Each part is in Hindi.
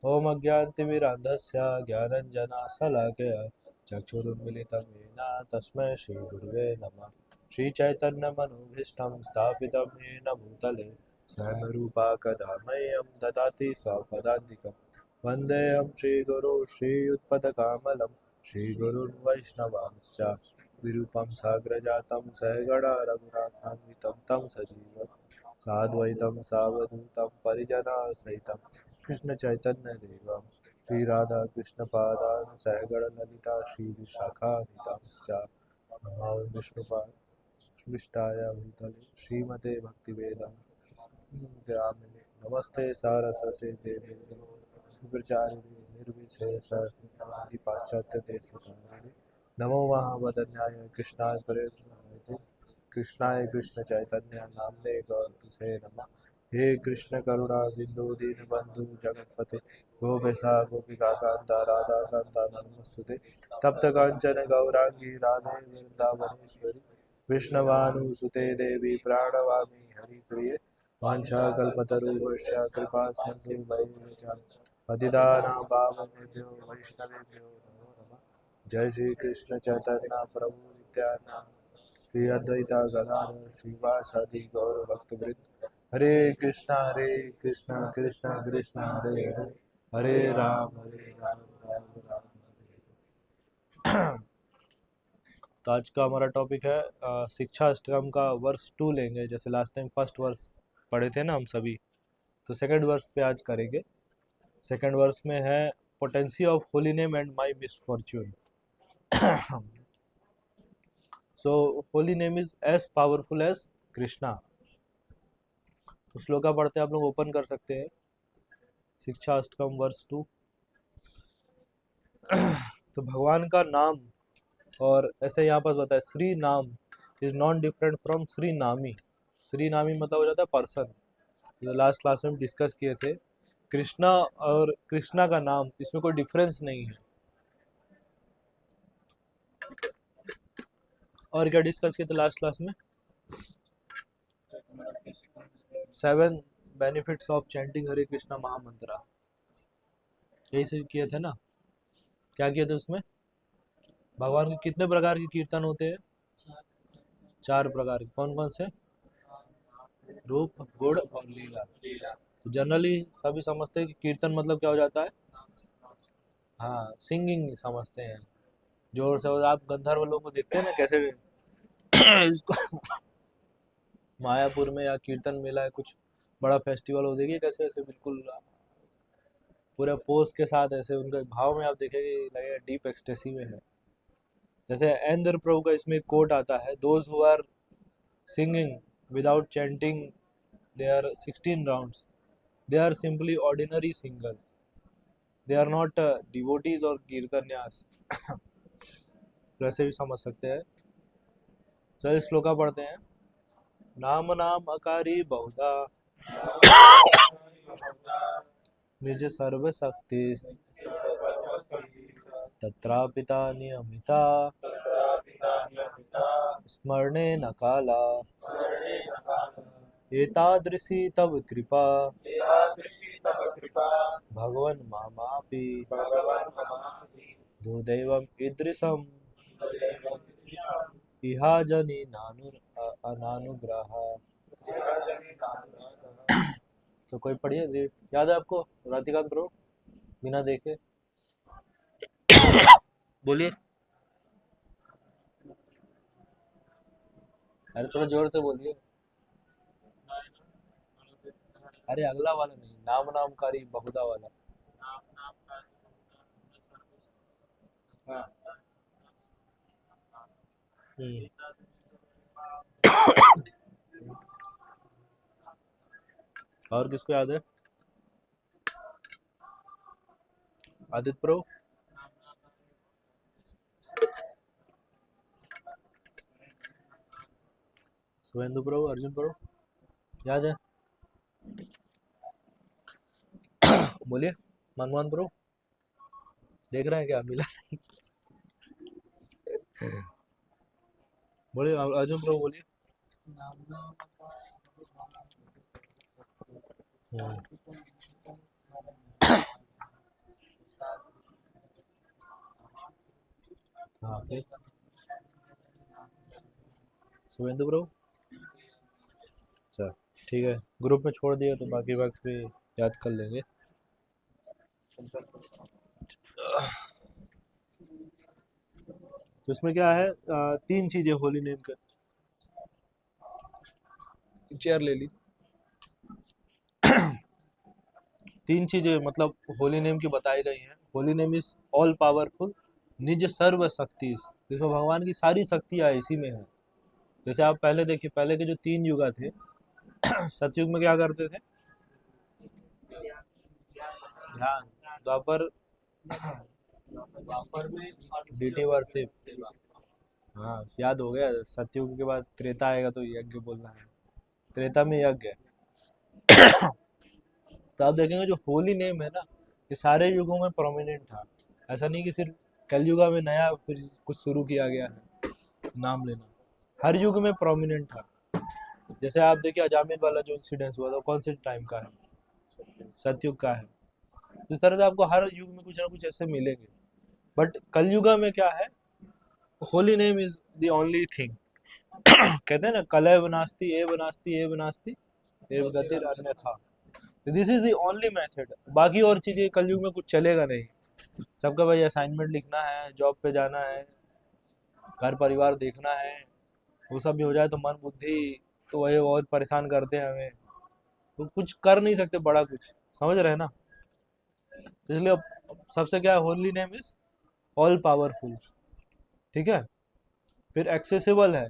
ओम अज्ञानतिमिरान्धस्य ज्ञानञ्जनशलाकया चक्षुरुन्मीलितं येन तस्मै श्रीगुरुवे नमः। श्रीचैतन्यमनोभीष्टं स्थापितं येन भूतले स्वयं रूपा कदा मह्यं ददाति स्वपदान्तिकं। वन्देऽहं श्रीगुरो श्रीयुत्पदकमलं श्रीगुरुन् वैष्णवांश्च विरूपं साग्रजातं सहगणा रघुनाथान्वितं तं सजीवं साद्वैतं सावधूतं परिजनसहितं कृष्ण चैतन्य देवम श्री राधा कृष्ण पादान सहगण ललिता श्री विशाखान्वितांश्च नमो विष्णुपाद विष्टाय भूतले श्रीमते भक्तिवेदान्त नमस्ते सारस्वते देवे प्रचारिणे निर्विशेष पाश्चात्य देश नमो महावदन्याय कृष्णाय प्रेम कृष्णाय कृष्ण चैतन्य नामने गौरतुसे नमः। हे कृष्ण करुणा सिंधु दीनबंधु जगतपते गोपेशा गोपिका कांता राधा कांता नमस्तुते तप्त कांचन गौरांगी राधे वृंदावनेश्वरी विष्णवानुसुते देवी प्राणवामी हरिप्रिये वाञ्छाकल्पतरुभ्यश्च कृपा सिन्धु वैष्णव पतितानां पावनेभ्यो वैष्णवेभ्यो नमो नमः। जय श्री कृष्ण चैतन्य प्रभु नित्यानंद श्री अद्वैता गदाधर श्रीवासादि गौर भक्तवृंद हरे कृष्णा कृष्णा कृष्णा हरे हरे हरे राम राम राम हरे। तो आज का हमारा टॉपिक है शिक्षा अष्टकम का वर्स 2 लेंगे। जैसे लास्ट टाइम फर्स्ट वर्स पढ़े थे ना हम सभी, तो सेकंड वर्स पे आज करेंगे। सेकंड वर्स में है potency of holy name and my misfortune. So holy name is as powerful as Krishna. तो श्लोका पढ़ते आप लोग ओपन कर सकते हैं, शिक्षा अष्टकम वर्स 2। तो भगवान का नाम, और ऐसे यहाँ पर बताया श्री नाम is non different from Shri नामी। श्री नामी मतलब हो जाता है पर्सन। जो लास्ट क्लास में डिस्कस किए थे, कृष्णा और कृष्णा का नाम, इसमें कोई डिफरेंस नहीं है। और क्या डिस्कस किए थे लास्ट क्लास में? 7 बेनिफिट्स ऑफ चैंटिंग हरे कृष्णा महामंत्रा, यही सब किए थे ना। क्या किए थे उसमें? भगवान के कितने प्रकार के कीर्तन होते हैं? 4 प्रकार के। कौन कौन से? रूप, गुण और लीला। तो जनरली सभी समझते हैं कि कीर्तन मतलब क्या हो जाता है? हाँ, सिंगिंग समझते हैं जोर से। और आप गंधर्व लोगों को देखते हैं ना कैसे इसको मायापुर में या कीर्तन मेला है, कुछ बड़ा फेस्टिवल हो, देखिए कैसे ऐसे बिल्कुल पूरे फोर्स के साथ ऐसे उनके भाव में आप देखेंगे लगेगा डीप एक्सटेसी में है। जैसे इंद्र प्रभु का इसमें कोट आता है, those who are singing without chanting they are 16 rounds, they are simply ordinary singers, they are not devotees और कीर्तन्यास। वैसे भी समझ सकते हैं। चलिए श्लोका पढ़ते हैं। नाम नाम अकारी बहुधा निज सर्व शक्ति तत्रापिता नियमिता स्मरणे न काला एतादृशी तव कृपा भगवन् मामापि दुर्दैवम् ईदृशम् इहा जनि अनानुग्रह। तो कोई पढ़िए, याद है आपको? राधिकांत प्रभु बिना देखे बोलिए। अरे थोड़ा जोर से बोलिए। अरे अगला वाला नहीं, नाम नामकारी बहुधा वाला। हाँ। हम्म। और किसको याद है? आदित्य प्रभु, सुवेंदु प्रभु, अर्जुन प्रभु याद है? बोलिए। मनमोहन प्रभु देख रहे हैं क्या? मिला? बोलिए अर्जुन प्रभु बोलिए। हम्म। हाँ फिर शुभेंदु ब्रो। अच्छा ठीक है, ग्रुप में छोड़ दिया तो बाकी वक्त पे याद कर लेंगे। तो इसमें क्या है, तीन चीजें होली नेम के। चेयर ले ली। तीन चीजें मतलब होली नेम की बताई गई हैं। Holi name is all powerful, निज सर्व शक्ति। जिसमें भगवान की सारी शक्तियाँ इसी में है। जैसे आप पहले देखिए, पहले के जो तीन युगा थे, सतयुग में क्या करते थे? ध्यान। द्वापर डीटी वर्शिप। हाँ याद हो गया। सतयुग के बाद त्रेता आएगा तो यज्ञ बोलना है। त्रेता में यज्ञ है। तो आप देखेंगे जो होली नेम है ना, ये सारे युगों में प्रोमिनेंट था। ऐसा नहीं कि सिर्फ कलयुगा में नया फिर कुछ शुरू किया गया है नाम लेना। हर युग में प्रोमिनेंट था। जैसे आप देखिए अजामिल वाला जो इंसिडेंस हुआ था, कौन से टाइम का है? सतयुग का है। इस तरह से आपको हर युग में कुछ ना कुछ ऐसे मिलेंगे। बट कलयुगा में क्या है? Holi name is the only thing. कहते हैं ना, कलय बनास्ती ए बनास्ती ए बनास्ती एव गतिर अन्यथा। This is the only method. बाकी और चीजें कलयुग में कुछ चलेगा नहीं। सबका भाई असाइनमेंट लिखना है, जॉब पे जाना है, घर परिवार देखना है। वो सब भी हो जाए तो मन बुद्धि तो वही और परेशान करते हैं हमें। तो कुछ कर नहीं सकते बड़ा कुछ, समझ रहे हैं ना? इसलिए सबसे क्या है, Holi name is all powerful. ठीक है। फिर एक्सेसिबल है।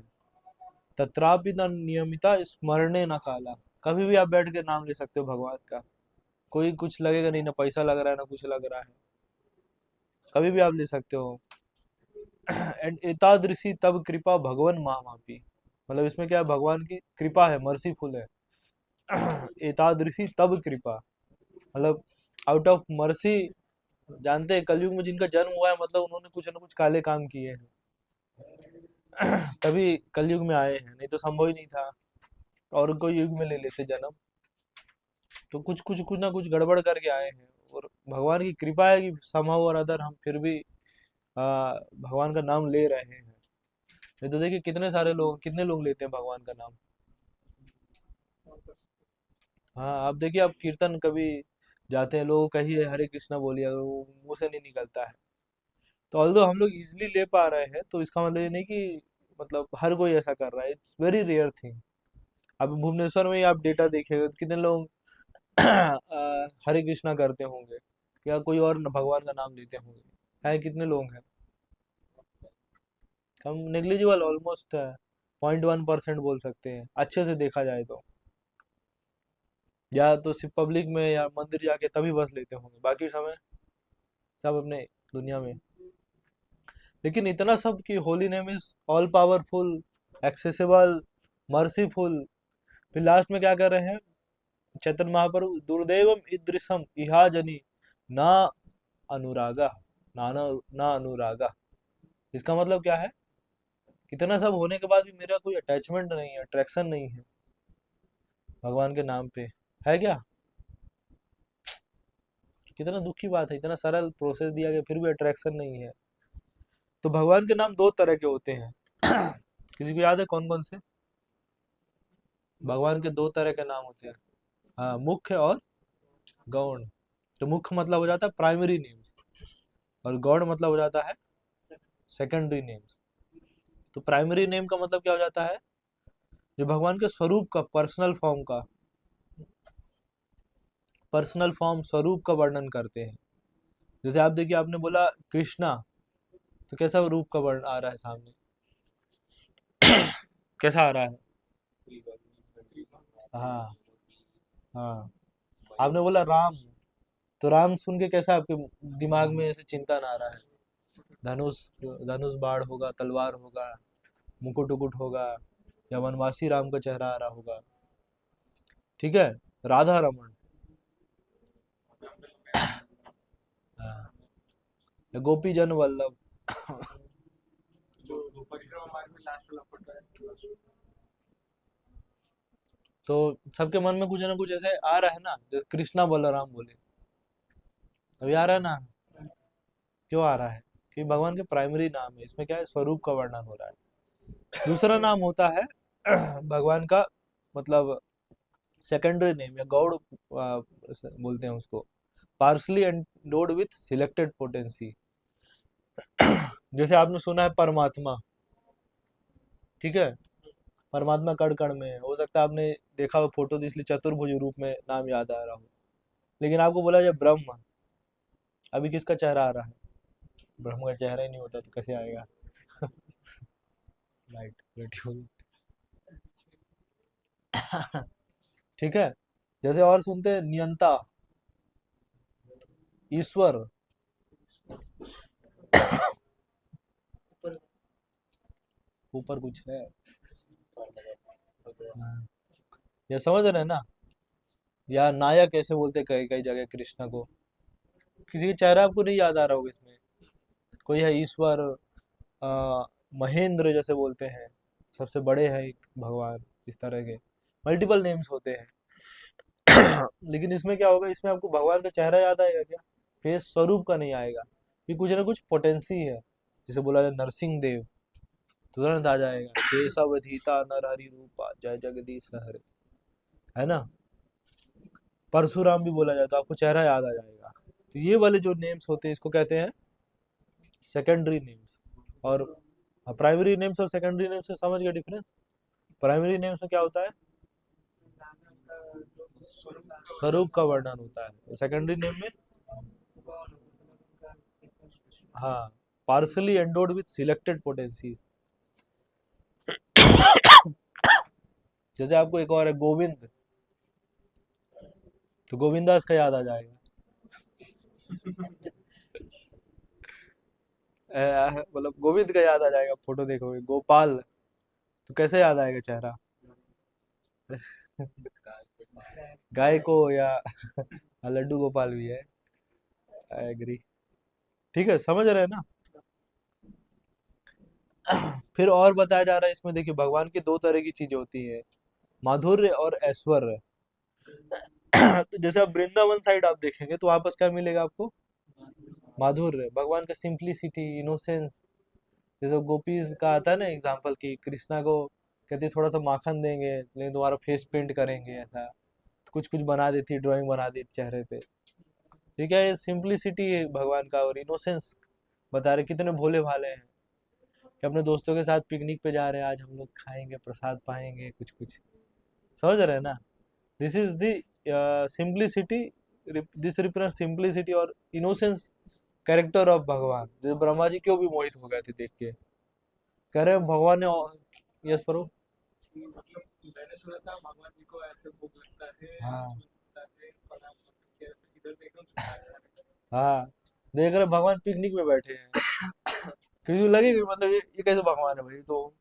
तत्रापि न नियमिता स्मरणे न काला। कभी भी आप बैठ के नाम ले सकते हो भगवान का। कोई कुछ लगेगा नहीं, ना पैसा लग रहा है ना कुछ लग रहा है। कभी भी आप ले सकते हो। एंड एतादृशी तब कृपा भगवान महामापी। मतलब इसमें क्या है, भगवान की कृपा है, मर्सीफुल है। एतादृशी तब कृपा, मतलब आउट ऑफ मर्सी। जानते हैं कलयुग में जिनका जन्म हुआ है, मतलब उन्होंने कुछ ना कुछ काले काम किए हैं। तभी कलयुग में आए हैं, नहीं तो संभव ही नहीं था। और कोई युग में ले लेते जन्म। तो कुछ ना कुछ गड़बड़ करके आए हैं। और भगवान की कृपा है कि समहाउ और अदर हम फिर भी भगवान का नाम ले रहे हैं। नहीं तो देखिए कितने सारे लोग, कितने लोग लेते हैं भगवान का नाम। हाँ आप देखिए, आप कीर्तन कभी जाते हैं, लोग कहिए हरे कृष्णा बोलिए, वो मुंह से नहीं निकलता है। तो ऑल्दो हम लोग इजिली ले पा रहे हैं, तो इसका मतलब ये नहीं कि मतलब हर कोई ऐसा कर रहा है। It's very rare thing. अब भुवनेश्वर में ही आप डेटा देखिएगा तो कितने लोग हरे कृष्णा करते होंगे, या कोई और भगवान का नाम लेते होंगे। है कितने लोग हैं? हम नेग्लिजिबल, ऑलमोस्ट 0.1% बोल सकते हैं अच्छे से देखा जाए तो। या तो सिर्फ पब्लिक में या मंदिर जाके तभी बस लेते होंगे, बाकी समय सब अपने दुनिया में। लेकिन इतना सब कि Holi name is all powerful, accessible, merciful. फिर लास्ट में क्या कर रहे हैं चैतन्य महाप्रभु? दुर्दैवम ईदृशम इहा जनी ना अनुरागा, नाना ना अनुरागा। इसका मतलब क्या है? कितना सब होने के बाद भी मेरा कोई अटैचमेंट नहीं है, अट्रैक्शन नहीं है भगवान के नाम पे। है क्या? कितना दुख की बात है, इतना सरल प्रोसेस दिया गया फिर भी अट्रैक्शन नहीं है। तो भगवान के नाम दो तरह के होते हैं। किसी को याद है कौन कौन से? भगवान के दो तरह के नाम होते हैं। हाँ, मुख्य और गौण। तो मुख्य मतलब हो जाता है प्राइमरी नेम्स, और गौण मतलब हो जाता है सेकेंडरी नेम्स। तो प्राइमरी नेम का मतलब क्या हो जाता है? जो भगवान के स्वरूप का, पर्सनल फॉर्म का, पर्सनल फॉर्म स्वरूप का वर्णन करते हैं। जैसे आप देखिए, आपने बोला कृष्णा, तो कैसा रूप का वर्ण आ रहा है सामने? कैसा आ रहा है? हाँ हाँ। आपने बोला राम, तो राम सुन के कैसा आपके दिमाग में ऐसे चिंतन आ रहा है? धनुष, धनुष बाण होगा, तलवार होगा, मुकुट उकुट होगा, या वनवासी राम का चेहरा आ रहा होगा। ठीक है। राधा रमन, हाँ, या गोपी जन वल्लभ। तो सबके मन में कुछ ना कुछ ऐसे आ रहा है ना, जैसे कृष्णा बलराम बोले, अभी आ रहा है ना? क्यों आ रहा है? कि भगवान के प्राइमरी नाम है, इसमें क्या है, स्वरूप का वर्णन हो रहा है। दूसरा नाम होता है भगवान का मतलब सेकेंडरी नेम या गॉड बोलते हैं उसको, partially endowed with selected potency. जैसे आपने सुना है परमात्मा, ठीक है, परमात्मा कण कण में है। हो सकता है आपने देखा हो फोटो, तो इसलिए चतुर्भुज रूप में नाम याद आ रहा हो। लेकिन आपको बोला जाए ब्रह्म, अभी किसका चेहरा आ रहा है? ब्रह्म का चेहरा ही नहीं होता तो कैसे आएगा? लाइट बैठी होगी। ठीक है। जैसे और सुनते हैं नियंता, ईश्वर, ऊपर कुछ है। हाँ। ये समझ रहे हैं ना? या नायक ऐसे बोलते हैं कई कई जगह कृष्णा को। किसी का चेहरा आपको नहीं याद आ रहा होगा इसमें। कोई है ईश्वर, अ, महेंद्र जैसे बोलते हैं, सबसे बड़े हैं एक भगवान, इस तरह के मल्टीपल नेम्स होते हैं। लेकिन इसमें क्या होगा, इसमें आपको भगवान का चेहरा याद आएगा क्या? फेस स्वरूप का नहीं आएगा, ये कुछ ना कुछ पोटेंसी है। जैसे बोला जाए नरसिंह देव, तुरंत आ जाएगा, केशवधीता नर हरि रूपा जय जगदीश हरे, है ना? परशुराम भी बोला जाए तो आपको चेहरा याद आ जाएगा। तो ये वाले जो नेम्स होते हैं इसको कहते हैं सेकेंडरी नेम्स। और प्राइमरी नेम्स और सेकेंडरी नेम्स से समझ गए डिफरेंस? प्राइमरी नेम्स में क्या होता है, स्वरूप का वर्णन होता है। सेकेंडरी नेम में हाँ, partially endowed with selected potencies. जैसे आपको एक और है गोविंद, तो गोविंदास का याद आ जाएगा। मतलब गोविंद का याद आ जाएगा, फोटो देखोगे। गोपाल, तो कैसे याद आएगा चेहरा? गाय को या लड्डू गोपाल भी है। I agree. ठीक है, समझ रहे हैं ना? फिर और बताया जा रहा है इसमें, देखिए भगवान की दो तरह की चीजें होती है, माधुर्य और ऐश्वर्य। तो जैसे आप वृंदावन साइड आप देखेंगे तो वहां पर क्या मिलेगा आपको? माधुर्य, भगवान का सिंप्लिसिटी, इनोसेंस। जैसे गोपीज का आता है ना एग्जाम्पल, कि कृष्णा को कहती है थोड़ा सा माखन देंगे लेकिन तुम्हारा फेस पेंट करेंगे, ऐसा कुछ कुछ बना देती है, ड्राइंग बना देती चेहरे पे। ठीक है, ये सिंप्लिसिटी है भगवान का, और इनोसेंस बता रहे कितने भोले भाले हैं, कि अपने दोस्तों के साथ पिकनिक पे जा रहे हैं, आज हम लोग खाएंगे, प्रसाद पाएंगे, कुछ कुछ। समझ रहे हैं ना? This is the simplicity, this represent simplicity और इनोसेंस कैरेक्टर ऑफ भगवान। जो ब्रह्मा जी क्यों भी मोहित हो गए थे देख के, कह रहे हैं भगवान ने, यस परो। मैंने सुना था भगवान जी को ऐसे भूख लगता है, हाँ इधर देखो, हाँ, देख रहे भगवान पिकनिक में बैठे हैं। क्योंकि लगेगा मतलब ये कैसे भगवान है भाई, तो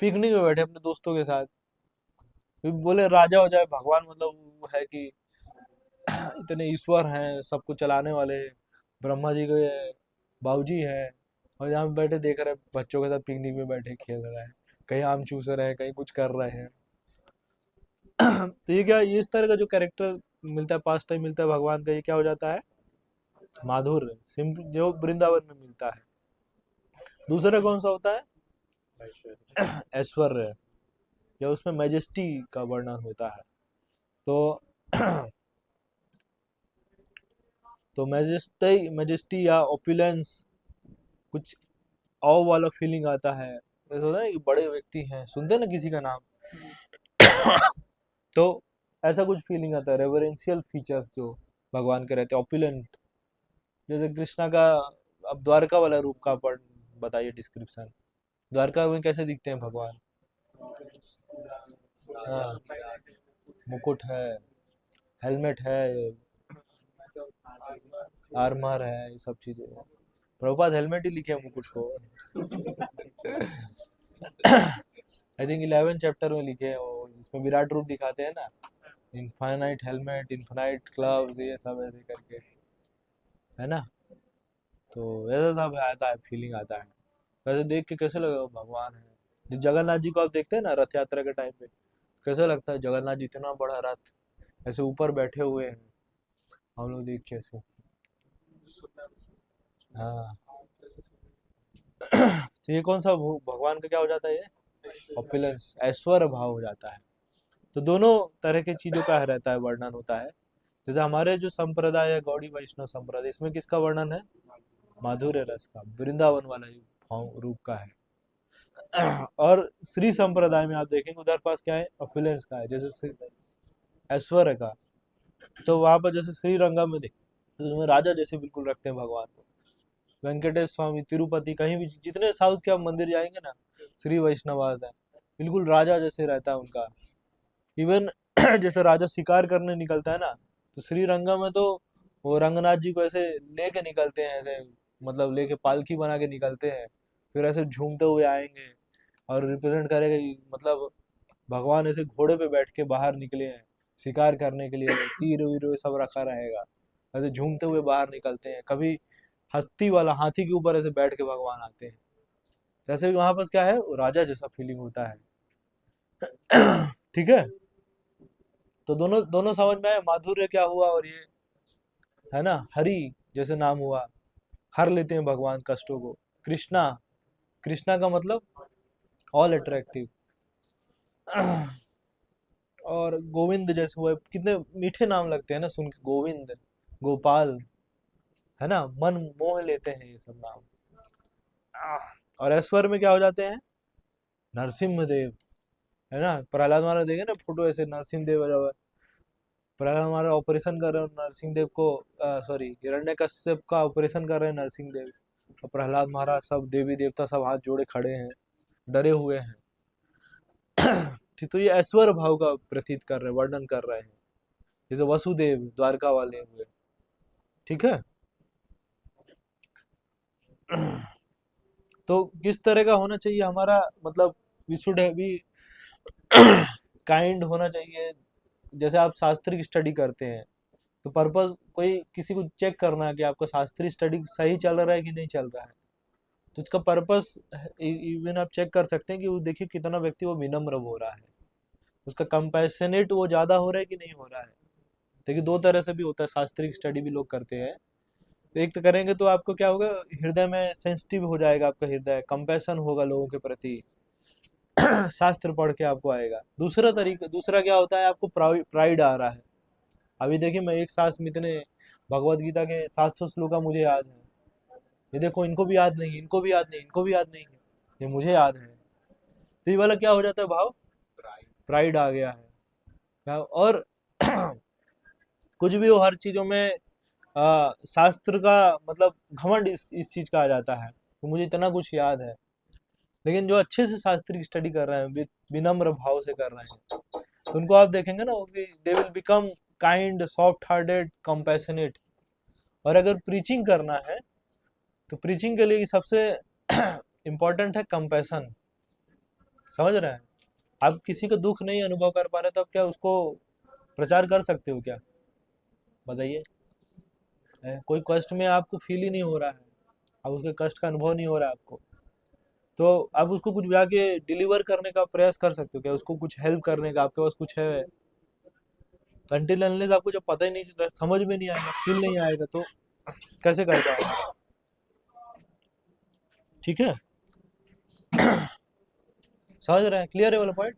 पिकनिक में बैठे अपने दोस्तों के साथ। फिर बोले राजा हो जाए भगवान, मतलब वो है कि इतने ईश्वर हैं, सबको चलाने वाले, ब्रह्मा जी के बाबूजी हैं, और यहाँ पे बैठे देख रहे हैं बच्चों के साथ पिकनिक में बैठे खेल रहे हैं, कहीं आम चूस रहे हैं, कहीं कुछ कर रहे हैं। तो ये क्या, ये इस तरह का जो कैरेक्टर मिलता है, पास टाइम मिलता है भगवान का, ये क्या हो जाता है? माधुर्य, सिंपल, जो वृंदावन में मिलता है। दूसरा कौन सा होता है? ऐश्वर्य, या उसमें मैजेस्टी का वर्णन होता है। तो तो मैजेस्टी, मैजेस्टी या ओपुलेंस, कुछ ऑ वाला फीलिंग आता है। जैसे होता है ना कि बड़े व्यक्ति हैं, सुनते हैं ना किसी का नाम, तो ऐसा कुछ फीलिंग आता है। रेवरेंशियल फीचर्स जो भगवान के रहते हैं, ओपुलेंट। जैसे कृष्णा का, अब द्वारका वाला रूप का पढ़, बताइए डिस्क्रिप्शन, द्वारका में कैसे दिखते हैं भगवान? हाँ, मुकुट है, हेलमेट है, आर्मर है, ये सब चीजें हैं। प्रभुपाद हेलमेट ही लिखे हैं मुकुट को। आई थिंक 11 चैप्टर में लिखे हैं वो, जिसमें विराट रूप दिखाते हैं ना, इनफाइनाइट हेलमेट, इनफाइनाइट ग्लव्स, ये सब ऐसे करके, है ना? तो ऐसा सब आता है, फीलिंग आता है। वैसे देख के कैसे लगा भगवान है। जो जगन्नाथ जी को आप देखते हैं ना रथ यात्रा के टाइम पे, कैसे लगता है जगन्नाथ जी इतना बड़ा रथ ऐसे ऊपर बैठे हुए हैं, हम लोग देख के ऐसे। हाँ, तो ये कौन सा भगवान का क्या हो जाता है, ये ऑपुलेंस, ऐश्वर्य भाव हो जाता है। तो दोनों तरह की चीजों का रहता है, वर्णन होता है। जैसे हमारे जो संप्रदाय है गौड़ी वैष्णव संप्रदाय, इसमें किसका वर्णन है, माधुर्य रस का, वृंदावन वाला जो भाव रूप का है। और श्री संप्रदाय में आप देखेंगे उधर पास क्या है, ऑपुलेंस का है, जैसे ऐश्वर्य का। तो वहां पर जैसे श्रीरंगम में देखिए, तो उसमें राजा जैसे बिल्कुल रखते हैं भगवान को। वेंकटेश स्वामी, तिरुपति, कहीं भी जितने साउथ के आप मंदिर जाएंगे ना, श्री वैष्णवास है, बिल्कुल राजा जैसे रहता है उनका। इवन जैसे राजा शिकार करने निकलता है ना, तो श्रीरंगम में तो वो रंगनाथ जी को ऐसे लेके निकलते हैं, ऐसे मतलब लेके पालकी बना के निकलते हैं, फिर ऐसे झूमते हुए आएंगे और रिप्रेजेंट करेगा कि मतलब भगवान ऐसे घोड़े पे बैठ के बाहर निकले हैं शिकार करने के लिए, तीर वीर सब रखा रहेगा, ऐसे झूमते हुए बाहर निकलते हैं। कभी हस्ती वाला हाथी के ऊपर ऐसे बैठ के भगवान आते हैं, जैसे वहां पर क्या है, वो राजा जैसा फीलिंग होता है। ठीक है, तो दोनों दोनों समझ में आए, माधुर्य क्या हुआ और ये है ना, हरि जैसे नाम हुआ, हर लेते हैं भगवान कष्टों को। कृष्णा, कृष्णा का मतलब ऑल अट्रैक्टिव। और गोविंद जैसे हुए, कितने मीठे नाम लगते हैं ना सुन के, गोविंद, गोपाल, है ना, मन मोह लेते हैं ये सब नाम। और ऐश्वर्य में क्या हो जाते हैं, नरसिंह देव, है ना, प्रहलाद महाराज देखे ना फोटो, ऐसे नरसिंह देव बजा हुआ है। प्रहलाद महाराज ऑपरेशन कर रहे हैं नरसिंह देव को, सॉरी हिरण्यकश्यप का ऑपरेशन कर रहे हैं नरसिंह देव, और प्रहलाद महाराज सब देवी देवता सब हाथ जोड़े खड़े हैं, डरे हुए हैं। ठीक, तो ये ऐश्वर्य भाव का प्रतीत कर रहे हैं, वर्णन कर रहे हैं, जैसे वसुदेव द्वारका वाले हुए। ठीक है। तो किस तरह का होना चाहिए हमारा, मतलब वी शुड बी काइंड होना चाहिए। जैसे आप शास्त्रिक स्टडी करते हैं, तो पर्पस कोई किसी को चेक करना है कि आपका शास्त्रीय स्टडी सही चल रहा है कि नहीं चल रहा है, तो इसका पर्पस इवन आप चेक कर सकते हैं कि वो देखिए कितना व्यक्ति वो विनम्र हो रहा है, उसका कंपैशनेट वो ज़्यादा हो रहा है कि नहीं हो रहा है। देखिए दो तरह से भी होता है, शास्त्रीय स्टडी भी लोग करते हैं। तो एक तो करेंगे तो आपको क्या होगा, हृदय में सेंसिटिव हो जाएगा आपका हृदय, कंपैशन होगा लोगों के प्रति। शास्त्र पढ़ के आपको आएगा। दूसरा तरीका, दूसरा क्या होता है, आपको प्राइड आ रहा है। अभी देखिए मैं एक सांस में इतने भगवत गीता के 700 श्लोका मुझे याद है, ये देखो इनको भी याद नहीं, इनको भी याद नहीं, इनको भी याद नहीं है, ये मुझे याद है। तो ये वाला क्या हो जाता है भाव, प्राइड आ गया है। और कुछ भी हो, हर चीजों में शास्त्र का मतलब घमंड इस चीज का आ जाता है, तो मुझे इतना कुछ याद है। लेकिन जो अच्छे से शास्त्र की स्टडी कर रहे हैं, विनम्र भाव से कर रहे हैं, तो उनको आप देखेंगे ना, they will become kind, soft hearted, compassionate. और अगर प्रीचिंग करना है, तो प्रीचिंग के लिए सबसे इम्पोर्टेंट है कंपैशन। समझ रहे हैं, आप किसी का दुख नहीं अनुभव कर पा रहे, तो आप क्या उसको प्रचार कर सकते हो क्या, बताइए। कोई कष्ट में आपको फील ही नहीं हो रहा है, अब उसके कष्ट का अनुभव नहीं हो रहा है आपको, तो आप उसको कुछ जाके डिलीवर करने का प्रयास कर सकते हो क्या, उसको कुछ हेल्प करने का आपके पास कुछ है। अनटिल अनलेस आपको जब पता ही नहीं चलता, समझ में नहीं आएगा, फील नहीं आएगा, तो कैसे कर पाओगे। ठीक है, समझ रहे हैं, क्लियर है वाला पॉइंट।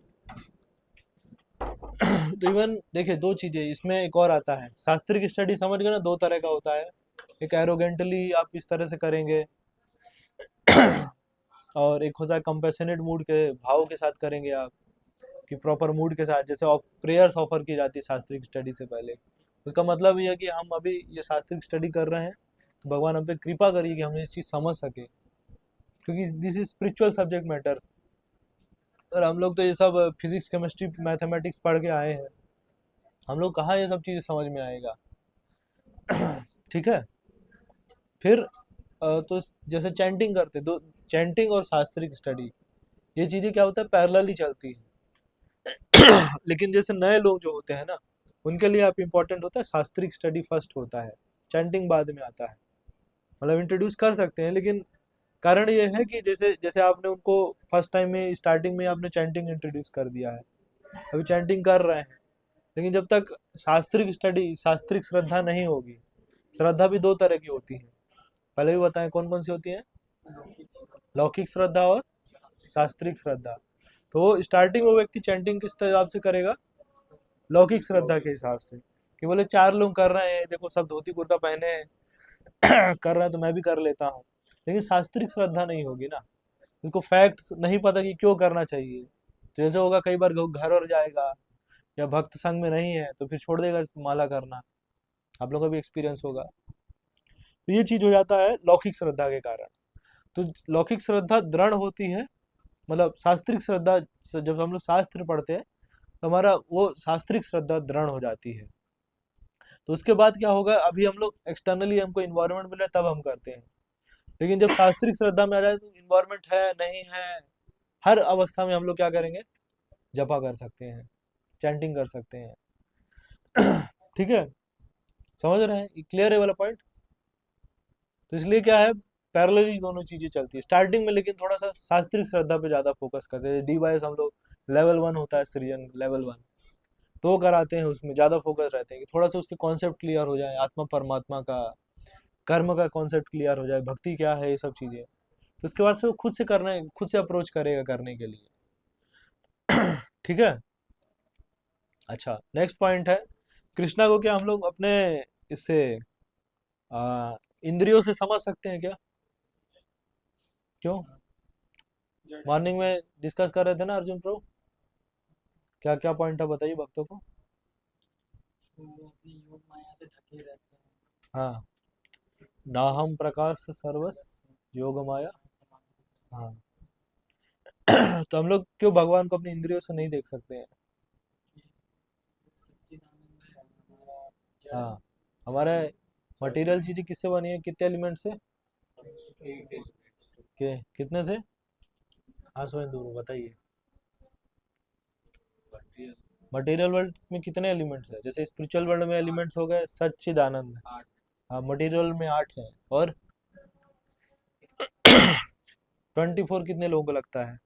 तो इवन देखिए दो चीजें इसमें एक और आता है, शास्त्रीय स्टडी समझ गए ना, दो तरह का होता है। एक एरोगेंटली आप इस तरह से करेंगे, और एक होता है कंपेशनेट मूड के भाव के साथ करेंगे आप, कि प्रॉपर मूड के साथ, जैसे प्रेयर्स ऑफर की जाती है शास्त्रीय स्टडी से पहले। उसका मतलब ये है कि हम अभी ये शास्त्रीय स्टडी कर रहे हैं, तो भगवान हम पे कृपा करिए कि हम इस चीज़ समझ सके, क्योंकि this is spiritual subject matter. और हम लोग तो ये सब फिजिक्स केमिस्ट्री मैथमेटिक्स पढ़ के आए हैं, हम लोग कहाँ ये सब चीज़ें समझ में आएगा। ठीक है। फिर तो जैसे चैंटिंग करते, दो चैंटिंग और शास्त्रीय स्टडी, ये चीज़ें क्या होता है, पैरेलली चलती है। लेकिन जैसे नए लोग जो होते हैं ना, उनके लिए आप इम्पोर्टेंट होता है शास्त्रीय स्टडी फर्स्ट होता है, चैंटिंग बाद में आता है। मतलब इंट्रोड्यूस कर सकते हैं, लेकिन कारण ये है कि जैसे जैसे आपने उनको फर्स्ट टाइम में स्टार्टिंग में आपने चैंटिंग इंट्रोड्यूस कर दिया है, अभी चैंटिंग कर रहे हैं, लेकिन जब तक शास्त्रीय स्टडी, शास्त्रीय श्रद्धा नहीं होगी। श्रद्धा भी दो तरह की होती है, पहले भी बताएं कौन कौन सी होती है। लौकिक श्रद्धा और शास्त्रिक श्रद्धा। तो स्टार्टिंग में व्यक्ति चैंटिंग किस हिसाब से करेगा? लौकिक श्रद्धा के हिसाब से, कि बोले चार लोग कर रहे हैं, देखो सब धोती कुर्ता पहने हैं कर रहे हैं तो मैं भी कर लेता हूँ। लेकिन शास्त्रिक श्रद्धा नहीं होगी ना, उसको फैक्ट्स नहीं पता कि क्यों करना चाहिए। तो जैसे होगा कई बार घर और जाएगा या भक्त संग में नहीं है तो फिर छोड़ देगा माला करना, आप लोगों का भी एक्सपीरियंस होगा। तो ये चीज हो जाता है लौकिक श्रद्धा के कारण। तो लौकिक श्रद्धा दृढ़ होती है, मतलब शास्त्रिक श्रद्धा से जब हम लोग शास्त्र पढ़ते हैं तो हमारा वो शास्त्रिक श्रद्धा दृढ़ हो जाती है। तो उसके बाद क्या होगा, अभी हम लोग एक्सटर्नली हमको इन्वायरमेंट मिला तब हम करते हैं, लेकिन जब शास्त्रिक श्रद्धा में आ जाए तो इन्वायरमेंट है नहीं है, हर अवस्था में हम लोग क्या करेंगे, जपा कर सकते हैं, चैंटिंग कर सकते हैं। ठीक है, समझ रहे हैं, क्लियर है वाला पॉइंट? तो इसलिए क्या है, पैरेलली दोनों चीजें चलती है स्टार्टिंग में, लेकिन थोड़ा सा शास्त्रिक श्रद्धा पे ज्यादा फोकस करते हैं। डी वाइस हम लोग लेवल 1 होता है सृजन, लेवल 1 तो कराते हैं, उसमें ज्यादा फोकस रहते हैं कि थोड़ा सा उसके कॉन्सेप्ट क्लियर हो जाए, आत्मा परमात्मा का, कर्म का कॉन्सेप्ट क्लियर हो जाए, भक्ति क्या है, ये सब चीजें। तो उसके बाद से वो खुद से करना, खुद से अप्रोच करेगा करने के लिए। ठीक है। अच्छा, नेक्स्ट पॉइंट है, कृष्णा को क्या हम लोग अपने इससे आ, इंद्रियों से समझ सकते हैं क्या? क्यों? मॉर्निंग में डिस्कस कर रहे थे ना अर्जुन प्रो, क्या क्या पॉइंट है बताइए भक्तों को। हाँ, नाहम प्रकाश सर्वस योग माया। हाँ तो हम लोग क्यों भगवान को अपनी इंद्रियों से नहीं देख सकते हैं? हाँ, हमारे मटेरियल चीजें किससे बनी है, कितने एलिमेंट से, के कितने से? हाँ स्वयं दूर बताइए, मटेरियल वर्ल्ड में कितने एलिमेंट्स है? जैसे स्पिरिचुअल वर्ल्ड में एलिमेंट्स हो गए सच्चिद आनंद, हाँ मटेरियल में 8 है, और 24 कितने लोगों को लगता है?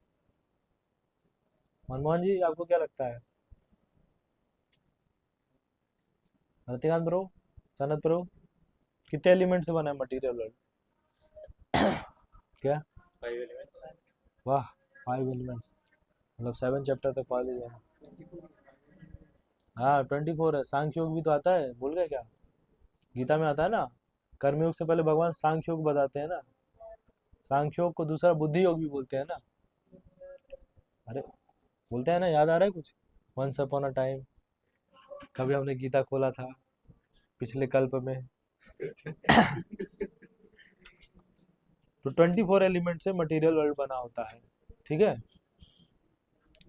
मनमोहन जी आपको क्या लगता है? रतिकांत ब्रो, सनत ब्रो, कितने एलिमेंट से बना है मटेरियल वर्ल्ड? क्या? 5 एलिमेंट्स। वाह, 5 एलिमेंट्स, मतलब 7 चैप्टर तक पढ़ लीजिए। हाँ 24 है, सांख्य योग भी तो आता है, भूल गए क्या? गीता में आता है ना, कर्मयोग से पहले भगवान सांख्य योग बताते हैं ना, सांख्य योग को दूसरा बुद्धि योग भी बोलते हैं ना। अरे बोलते हैं ना, याद आ रहा है कुछ? वंस अपॉन अ टाइम, कभी हमने गीता खोला था पिछले कल्प में। तो 24 एलिमेंट से मटेरियल वर्ल्ड बना होता है। ठीक है,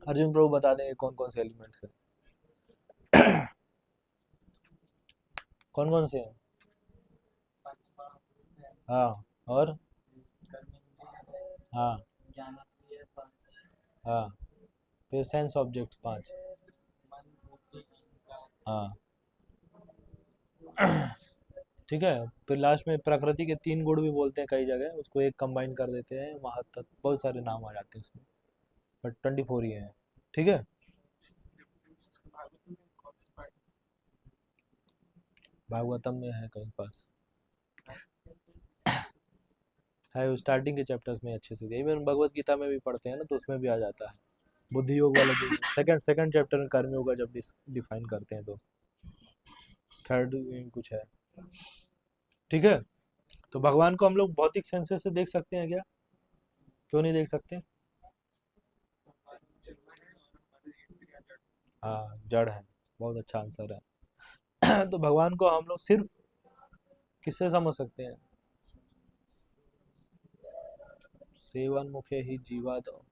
अर्जुन प्रभु बता देंगे कौन कौन से एलिमेंट्स है। कौन कौन से हैं? हाँ, और हाँ हाँ, फिर सेंस ऑब्जेक्ट 5। हाँ ठीक है, फिर लास्ट में प्रकृति के 3 गुण भी बोलते हैं कई जगह, उसको एक कंबाइन कर देते हैं, वहाँ तक बहुत सारे नाम आ जाते हैं उसमें, बट 24 ही है। ठीक है, भागवतम में है कहीं पास, है वो स्टार्टिंग के चैप्टर्स में अच्छे से, इवन भगवत गीता में भी पढ़ते हैं ना तो उसमें भी आ जाता है। बुद्धि योग वाला जो सेकंड सेकंड चैप्टर में कर्म योग जब डिफाइन करते हैं तो थर्ड में कुछ है। ठीक है, तो भगवान को हम लोग भौतिक सेंसेस से देख सकते हैं क्या? क्यों नहीं देख सकते? हाँ जड़ है, बहुत अच्छा आंसर है। तो भगवान को हम लोग सिर्फ किससे समझ सकते हैं? सेवन मुखे ही जीवा दो।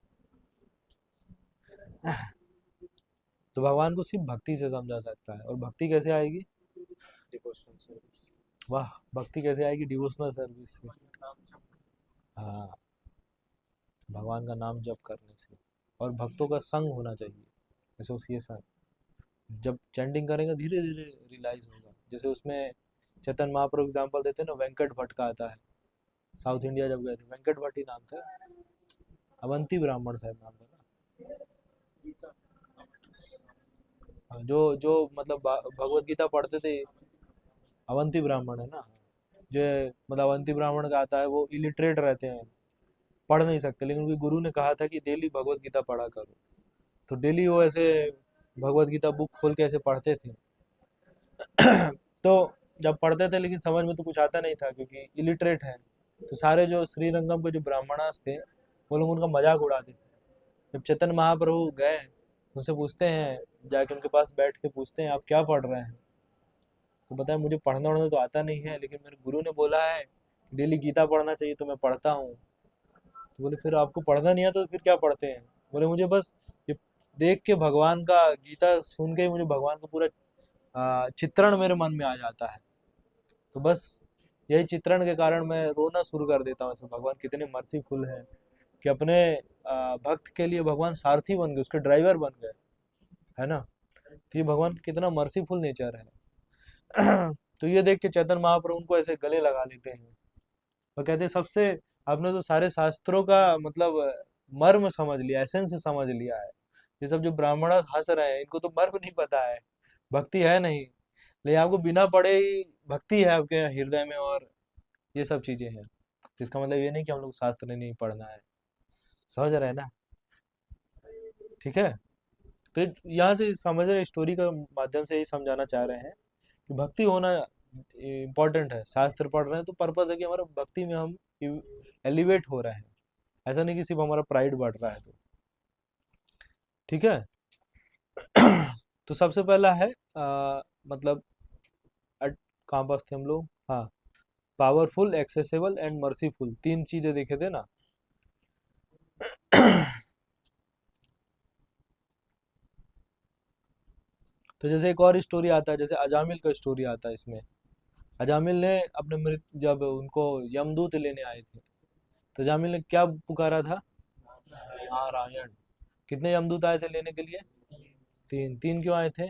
तो भगवान को सिर्फ भक्ति से समझा सकता है, और भक्ति कैसे आएगी? Devotional service. वाह, भक्ति कैसे आएगी? डिवोशनल सर्विस से। हाँ, भगवान का नाम जप करने से, और भक्तों का संग होना चाहिए, एसोसिएशन। जब चैंटिंग करेंगे धीरे धीरे रियलाइज होगा, जैसे उसमें चेतन महाप्रभु एग्जाम्पल देते हैं ना, वेंकट भट्ट का आता है, साउथ इंडिया जब गए थे, वेंकट भट्ट ही नाम था, अवंती ब्राह्मण शायद नाम था ना। हाँ, जो जो मतलब भगवत गीता पढ़ते थे, अवंती ब्राह्मण है ना, जो मतलब अवंती ब्राह्मण का आता है, वो इलिटरेट रहते हैं, पढ़ नहीं सकते, लेकिन उनके गुरु ने कहा था कि डेली भगवत गीता पढ़ा करो। तो डेली वो ऐसे भगवत गीता बुक खोल के ऐसे पढ़ते थे। तो जब पढ़ते थे, लेकिन समझ में तो कुछ आता नहीं था क्योंकि इलिटरेट है। तो सारे जो श्रीरंगम के जो ब्राह्मणास थे, वो लोग उनका मजाक उड़ाते थे। जब चैतन्य महाप्रभु गए, उनसे पूछते हैं, जाके उनके पास बैठ के पूछते हैं, आप क्या पढ़ रहे हैं? तो बताया, मुझे पढ़ना उड़ना तो आता नहीं है, लेकिन मेरे गुरु ने बोला है डेली गीता पढ़ना चाहिए, तो मैं पढ़ता हूँ। तो बोले, फिर आपको पढ़ना नहीं आता तो फिर क्या पढ़ते हैं? बोले, मुझे बस ये देख के भगवान का, गीता सुन के ही मुझे भगवान का पूरा चित्रण मेरे मन में आ जाता है। तो बस यही चित्रण के कारण मैं रोना शुरू कर देता हूँ। ऐसे भगवान कितने मर्सीफुल हैं कि अपने भक्त के लिए भगवान सारथी बन गए, उसके ड्राइवर बन गए, है ना। तो ये भगवान कितना मर्सीफुल नेचर है। तो ये देख के चैतन्य महाप्रभु उनको ऐसे गले लगा लेते हैं और कहते हैं, सबसे आपने तो सारे शास्त्रों का मतलब मर्म समझ लिया, एसेंस समझ लिया है। ये सब जो ब्राह्मण हंस रहे हैं, इनको तो मर्म नहीं पता है, भक्ति है नहीं। लेकिन आपको बिना पढ़े ही भक्ति है आपके हृदय में, और ये सब चीजें हैं। तो इसका मतलब ये नहीं कि हम लोग शास्त्र नहीं पढ़ना है। समझ रहे हैं ना? ठीक है। तो यहाँ से समझ रहे, स्टोरी का माध्यम से यही समझाना चाह रहे हैं कि भक्ति होना इम्पोर्टेंट है। शास्त्र पढ़ रहे हैं तो पर्पस है कि हमारा भक्ति में हम एलिवेट हो रहे हैं, ऐसा नहीं कि सिर्फ हमारा प्राइड बढ़ रहा है। तो ठीक है। तो सबसे पहला है मतलब कहाँ पास थे हम लोग? हाँ, पावरफुल, एक्सेसिबल एंड मर्सीफुल, तीन चीजें देखे थे ना। तो जैसे एक और स्टोरी आता है, जैसे अजामिल का स्टोरी आता है इसमें। अजामिल ने अपने मृत जब उनको यमदूत लेने आए थे, तो अजामिल ने क्या पुकारा था? नारायण। कितने यमदूत आए थे लेने के लिए? तीन। तीन क्यों आए थे?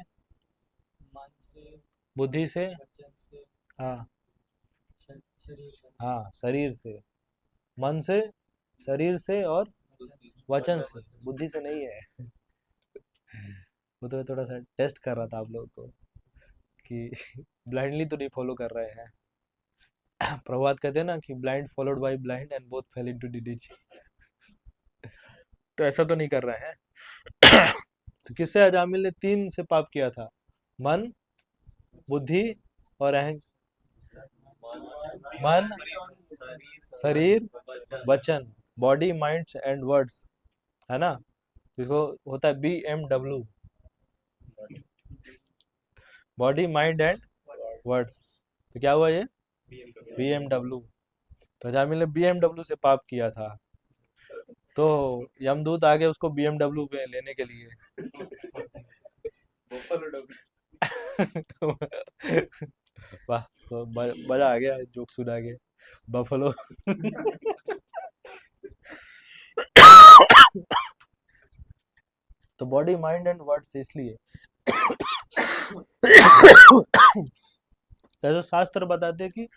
बुद्धि से, हाँ, हाँ, शरीर से, मन से, शरीर से और वचन से। बुद्धि से नहीं है। वो तो मैं थोड़ा सा टेस्ट कर रहा था आप लोगों को कि ब्लाइंडली तो नहीं फॉलो कर रहे हैं। प्रभात कहते हैं ना कि blind followed by blind and both fail into the ditch. तो ऐसा तो नहीं कर रहे हैं। तो किससे अजामिल ने तीन से पाप किया था? मन, बुद्धि और अहं मन, शरीर, वचन, बॉडी, माइंड एंड वर्ड्स, है ना। इसको होता है BMW, body, mind and words. तो क्या हुआ ये? BMW। तो अजामिल ने BMW से पाप किया था। तो यमदूत आ गए उसको BMW पे लेने के लिए। वाह, तो मजा आ गया जोक सुना के। बफलो। तो बॉडी, माइंड एंड वर्ड्स इसलिए। ऐसा शास्त्र बताते हैं कि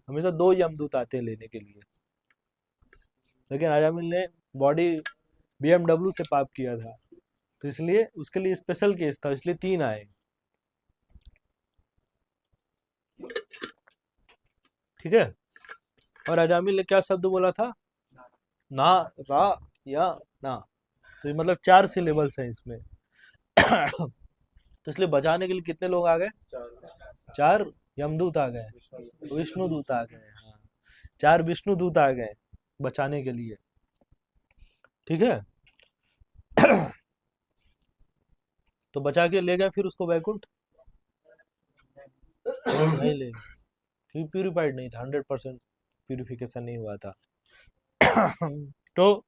हमेशा दो यमदूत आते हैं लेने के लिए, लेकिन अजामिल ने बॉडी BMW से पाप किया था, तो इसलिए उसके लिए स्पेशल केस था, इसलिए तीन आए। ठीक है। और अजामिल ने क्या शब्द बोला था? ना, रा, या, ना। तो ये मतलब चार सिलेबल्स हैं इसमें। तो इसलिए बचाने के लिए कितने लोग आ गए? चार यमदूत आ गए, विष्णु दूत आ गए। हाँ, चार विष्णु दूत आ गए बचाने के लिए। ठीक है। तो बचा के ले गए फिर उसको वैकुंठ? नहीं ले गए, क्योंकि प्यूरिफाइड नहीं था, 100% प्यूरिफिकेशन नहीं हुआ था। तो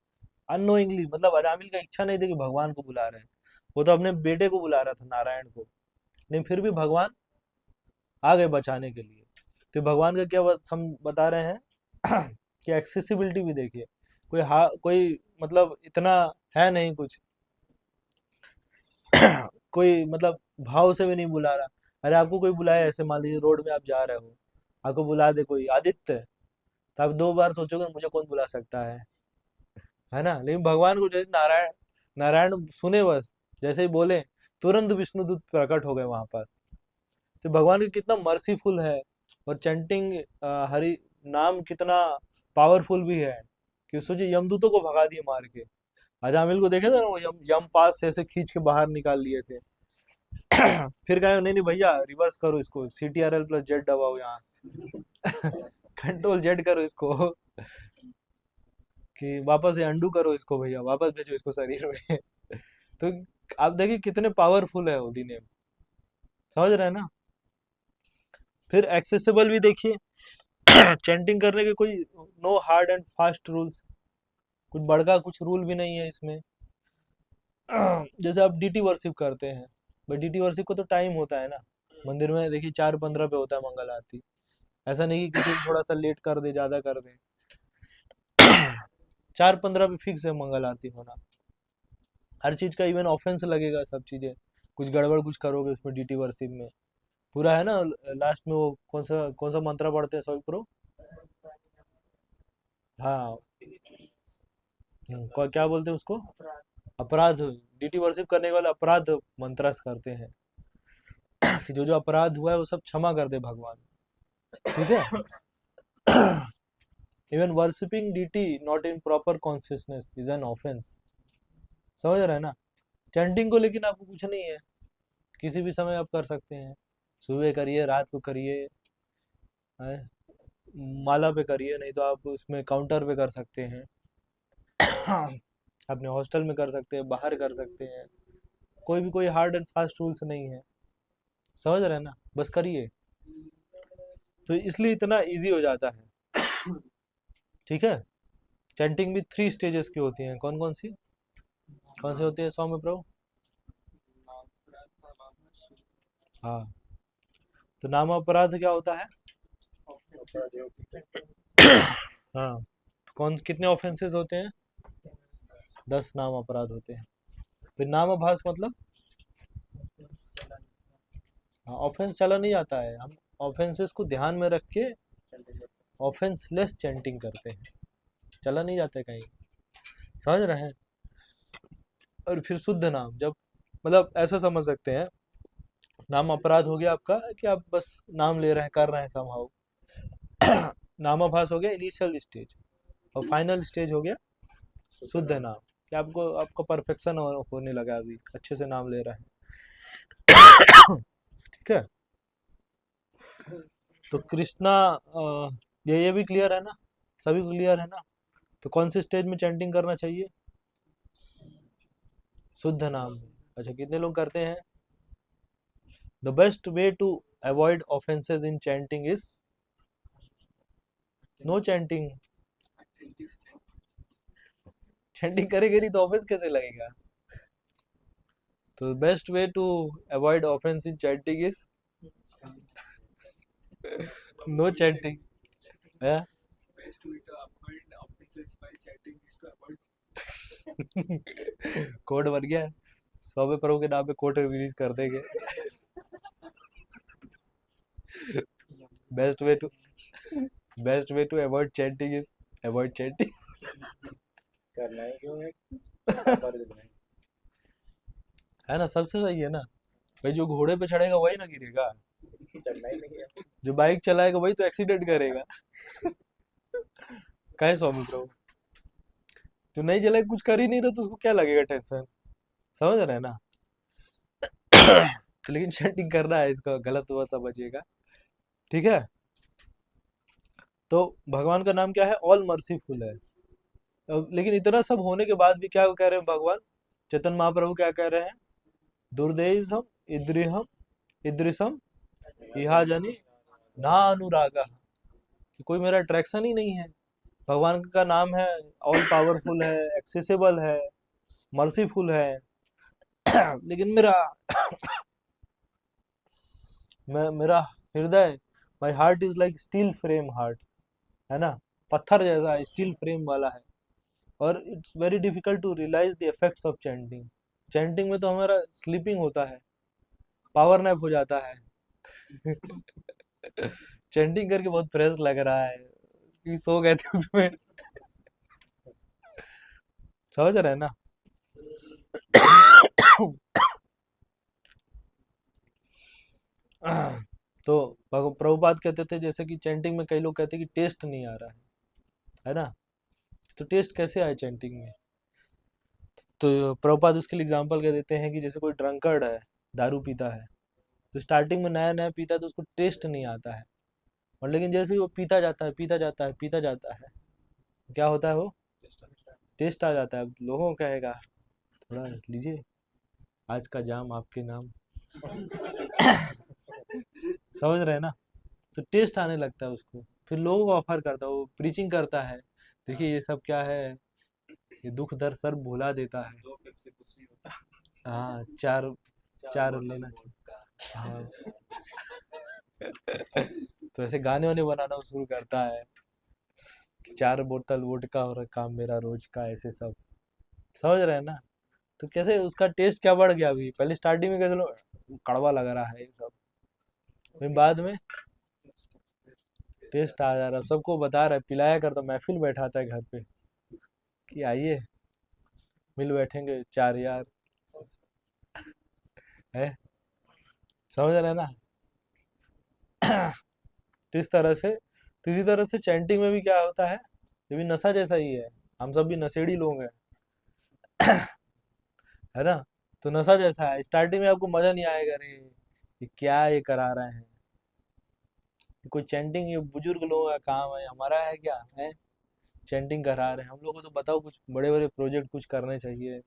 अननोइंगली, मतलब अजामिल का इच्छा नहीं थी कि भगवान को बुला रहे हैं, वो तो अपने बेटे को बुला रहा था, नारायण को। नहीं, फिर भी भगवान आ गए बचाने के लिए। तो भगवान का क्या हम बता रहे हैं कि एक्सेसिबिलिटी भी देखिए। कोई मतलब इतना है नहीं कुछ। कोई मतलब भाव से भी नहीं बुला रहा। अरे आपको कोई बुलाए, ऐसे मान लीजिए रोड में आप जा रहे हो, आपको बुला दे कोई आदित्य, तो आप दो बार सोचोगे मुझे कौन बुला सकता है ना। लेकिन भगवान को जैसे नारायण नारायण सुने, बस जैसे ही बोले, तुरंत विष्णुदूत प्रकट हो गए वहां पर। तो भगवान की कितना मर्सीफुल है, और चैंटिंग हरि नाम कितना पावरफुल भी है कि सोचिए यमदूतों को भगा दिए मार के। अजामिल को देखे थे ना, वो यम पास से ऐसे खींच के बाहर निकाल लिए थे। फिर कहा नहीं नहीं भैया, रिवर्स करो इसको, CTRL प्लस जेड दबाओ यहाँ। कंट्रोल जेड करो इसको, कि वापस से अंडू करो इसको भैया, वापस भेजो इसको शरीर में। तो आप देखिए कितने पावरफुल है ओडिनेम, समझ रहे हैं ना। फिर एक्सेसिबल भी देखिए। चैंटिंग करने के कोई no hard and fast rules, कुछ बड़का कुछ रूल भी नहीं है इसमें। जैसे आप डीटी वर्शिप करते हैं, बट डीटी वर्शिप को तो टाइम होता है ना। मंदिर में देखिए 4:15 पे होता है मंगल आरती। ऐसा नहीं कि किसी थोड़ा सा लेट कर दे, ज्यादा कर दे। 4:15 पे फिक्स है मंगल आरती होना। हर चीज का इवन ऑफेंस लगेगा, सब चीजें। कुछ गड़बड़ कुछ करोगे उसमें डीटी वर्शिप में, पूरा है ना। लास्ट में वो कौन सा मंत्र पढ़ते हैं सभी प्रो। हाँ। क्या बोलते हैं उसको, अपराध। डीटी वर्शिप करने वाले अपराध मंत्रस करते हैं, कि जो जो अपराध हुआ है वो सब क्षमा कर दे भगवान। ठीक है। Even worshipping deity not in proper consciousness is an offense, समझ रहे हैं ना। चैंटिंग को लेकिन आपको कुछ नहीं है, किसी भी समय आप कर सकते हैं। सुबह करिए, रात को करिए, हैं? माला पे करिए, नहीं तो आप उसमें काउंटर पे कर सकते हैं। अपने हॉस्टल में कर सकते हैं, बाहर कर सकते हैं। कोई हार्ड एंड फास्ट रूल्स नहीं है, समझ रहे हैं ना, बस करिए। तो इसलिए इतना इजी हो जाता है। ठीक है। चैंटिंग भी 3 स्टेजेस की होती हैं, कौन सी होती है सौम्य प्रभु। हाँ, तो नाम अपराध क्या होता है। हाँ, तो कितने ऑफेंसेस होते हैं, 10 नाम अपराध होते हैं। फिर नाम अभास मतलब, हाँ, ऑफेंस चला नहीं जाता है, हम ऑफेंसेस को ध्यान में रख के ऑफेंसलेस चैंटिंग करते हैं, चला नहीं जाता है कहीं, समझ रहे हैं। और फिर शुद्ध नाम, जब मतलब ऐसा समझ सकते हैं, नाम अपराध हो गया आपका कि आप बस नाम ले रहे हैं, कर रहे हैं समहाउ। नामाभास हो गया इनिशियल स्टेज, और फाइनल स्टेज हो गया शुद्ध नाम, कि आपको परफेक्शन होने लगा, अभी अच्छे से नाम ले रहा है। ठीक है। तो कृष्णा, ये भी क्लियर है ना, सभी क्लियर है ना। तो कौन से स्टेज में चैंटिंग करना चाहिए, शुद्ध नाम में। अच्छा, कितने लोग करते हैं। The best way to avoid offenses in chanting is no chanting. Chanting करेंगे नहीं तो ऑफेंस कैसे लगेगा। तो best way to avoid offense in chanting is no chanting है। कोड बन गया, 100 प्रभु के नाम पे कोड रिलीज कर देंगे। Best way to best way to avoid chanting is avoid chanting. करना ही क्यों है। है ना, सबसे सही है ना भाई। जो घोड़े पे चढ़ेगा वही ना गिरेगा, चढ़ना ही नहीं है। जो बाइक चलाएगा वही तो एक्सीडेंट करेगा। कहे स्वामी प्रभु, जो नहीं चलाए कुछ कर ही नहीं रहा तो उसको क्या लगेगा टेंशन, समझ रहे हैं ना। तो लेकिन चैंटिंग करना है, इसका गलत हुआ सब बचेगा। ठीक है। तो भगवान का नाम क्या है, ऑल मर्सीफुल है। लेकिन इतना सब होने के बाद भी क्या कह रहे हैं भगवान चेतन महाप्रभु, क्या कह रहे हैं, दुर्देशम इद्रिहम इद्रिसम इहा जनी ना अनुरागा, कि कोई मेरा अट्रैक्शन ही नहीं है। भगवान का नाम है, ऑल पावरफुल है, एक्सेसिबल है, मर्सीफुल है। लेकिन मेरा हृदय, my heart is like steel frame heart, है ना, पत्थर जैसा स्टील फ्रेम वाला है। और it's very difficult to realize the effects of chanting. Chanting में तो हमारा स्लीपिंग होता है, पावर नैप हो जाता है। चैंटिंग करके बहुत फ्रेश लग रहा है, कि सो गए थे उसमें। समझ रहे हैं ना। तो प्रभुपाद कहते थे, जैसे कि चैंटिंग में कई लोग कहते हैं कि टेस्ट नहीं आ रहा है ना। तो टेस्ट कैसे आए चैंटिंग में? तो प्रभुपाद उसके लिए एग्जांपल क्या देते हैं कि जैसे कोई ड्रंकर्ड है, दारू पीता है, तो स्टार्टिंग में नया नया पीता है तो उसको टेस्ट नहीं आता है, और लेकिन जैसे ही वो पीता जाता है पीता जाता है पीता जाता है, क्या होता है, वो टेस्ट आ जाता है। अब लोगों को कहेगा थोड़ा लीजिए, आज का जाम आपके नाम, समझ रहे हैं ना? तो टेस्ट आने लगता है उसको, फिर लोगों को ऑफर करता है, वो प्रीचिंग करता है, देखिए ये सब क्या है, ये दुख दर्द सर भुला देता है। हाँ, चार चार लेना चाहिए। हाँ, तो ऐसे गाने वाने बनाना शुरू करता है कि 4 बोतल वोडका और काम मेरा रोज का, ऐसे सब, समझ रहे हैं ना? तो कैसे उसका टेस्ट क्या बढ़ गया, अभी पहले स्टार्टिंग में कैसे कड़वा लग रहा है ये सब, फिर बाद में टेस्ट आ जा रहा है, सबको बता रहा है, पिलाया करता, महफिल बैठाता है घर पे कि आइए मिल बैठेंगे चार यार, है, समझ रहे हैं ना? तो इस तरह से, तो इसी तरह से चैंटिंग में भी क्या होता है, ये भी नशा जैसा ही है, हम सब भी नशेड़ी लोग हैं, है ना? तो नशा जैसा है, स्टार्टिंग में आपको मजा नहीं आएगा, अरे ये क्या ये करा रहे हैं, कोई चैंटिंग, ये बुजुर्ग लोगों का काम है, हमारा है क्या है, चैंटिंग करा रहे हैं हम लोग को, तो बताओ कुछ बड़े बड़े प्रोजेक्ट कुछ करने चाहिए,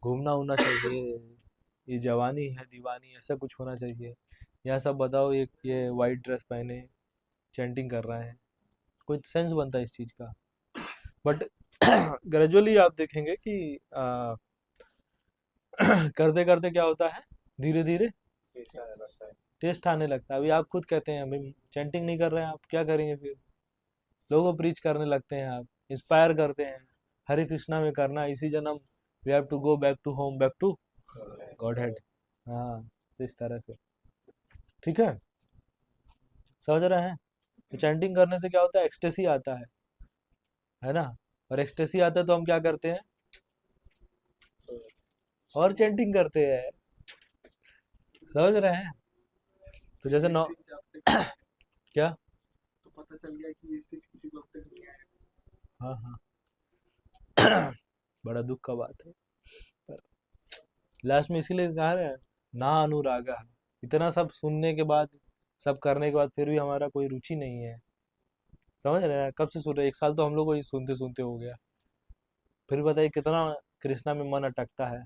घूमना उमना चाहिए, ये जवानी है दीवानी, ऐसा कुछ होना चाहिए। यहाँ सब बताओ, ये वाइट ड्रेस पहने चैंटिंग कर रहे हैं, कोई सेंस बनता है इस चीज़ का? बट ग्रेजुअली आप देखेंगे कि करते करते क्या होता है, धीरे धीरे टेस्ट आने लगता है। अभी आप खुद कहते हैं अभी चैंटिंग नहीं कर रहे हैं, आप क्या करेंगे फिर? लोगों को प्रीच करने लगते हैं, आप इंस्पायर करते हैं, हरे कृष्णा में करना, इसी जन्म we have to go back to home, back to godhead. हाँ, तो इस तरह से, ठीक है, समझ रहे हैं? तो चैंटिंग करने से क्या होता है, एक्सटेसी आता है ना? और एक्सटेसी आता है तो हम क्या करते हैं, और चैंटिंग करते हैं, समझ रहे हैं? तो जैसे नौ क्या, तो पता चल गया कि ये स्टेज किसी को अब तक नहीं आया। हाँ हाँ, बड़ा दुख का बात है, पर लास्ट में इसीलिए कहा है ना अनुरागा, इतना सब सुनने के बाद, सब करने के बाद फिर भी हमारा कोई रुचि नहीं है, समझ रहे हैं? कब से सुन रहे हैं? 1 साल तो हम लोग को ही सुनते सुनते हो गया, फिर बताइए कितना कृष्णा में मन अटकता है?